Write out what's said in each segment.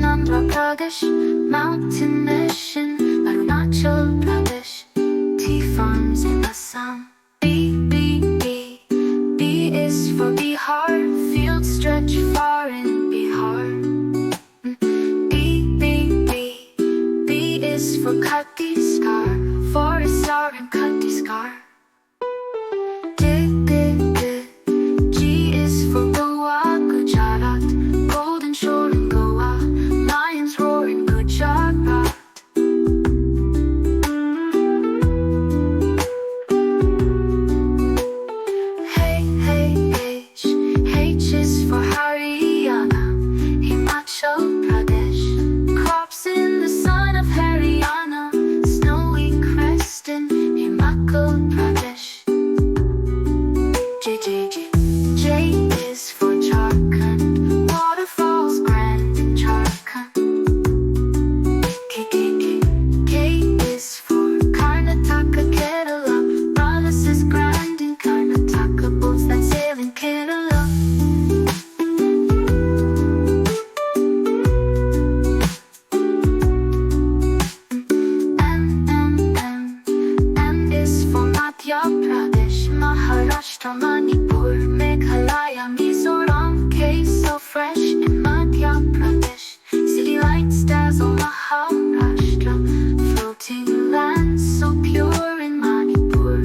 Andhra Pradesh, Mountain Mission, Arunachal Pradesh, tea farms in Assam. B is for Bihar, fields stretch far in Bihar. B is for Chhattisgarh, forests are in Chhattisgarh. G is for Goa, Gujarat, golden shore in Goa, lions roar in Gujarat. H is for Haryana, Himachal Pradesh, crops in the sun of Haryana, snowy crest in Himachal Pradesh. J is for Jharkhand, waterfalls grand in Jharkhand. K is for Karnataka, Kerala, Palace is grand in Karnataka, boats that sail in Kerala. M is for Madhya Pradesh, Maharashtra, Manipur, Meghalaya, Mizoram. K so fresh in Madhya Pradesh, city lights dazzle Maharashtra, floating land so pure in Manipur.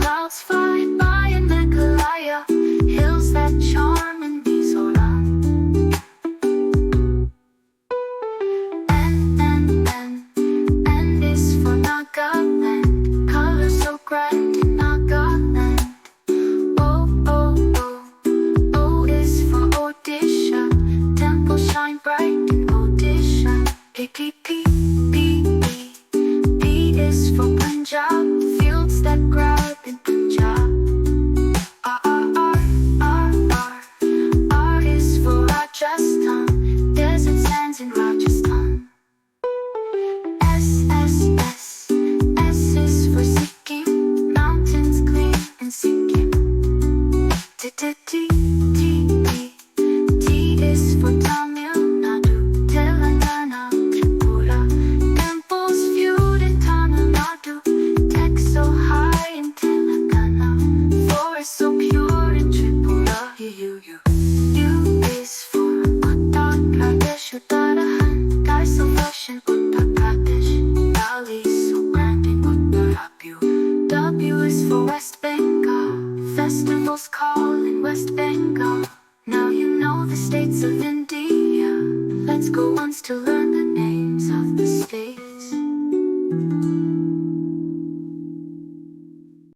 Clouds fly by in Meghalaya, hills that charm in Mizoram. N is for Nagaland, colors so grand in Nagaland. O is for Odisha, temples shine bright in Odisha. P is for Punjab, fields that grab in Punjab. R is for Rajasthan, desert sands in Rajasthan. S is for Sikkim, mountains gleam in Sikkim. T is for Tamil Nadu, Telangana, Tripura, temples viewed in Tamil Nadu, tech so high in Telangana, forests so pure in Tripura. U is for Uttar Pradesh, Uttarakhand, skies so lush in Uttar Pradesh, valleys so grand in Uttarakhand. W is for West Bengal, festivals call in West Bengal. Now you know the states of India. Let's go once to learn the names of the states.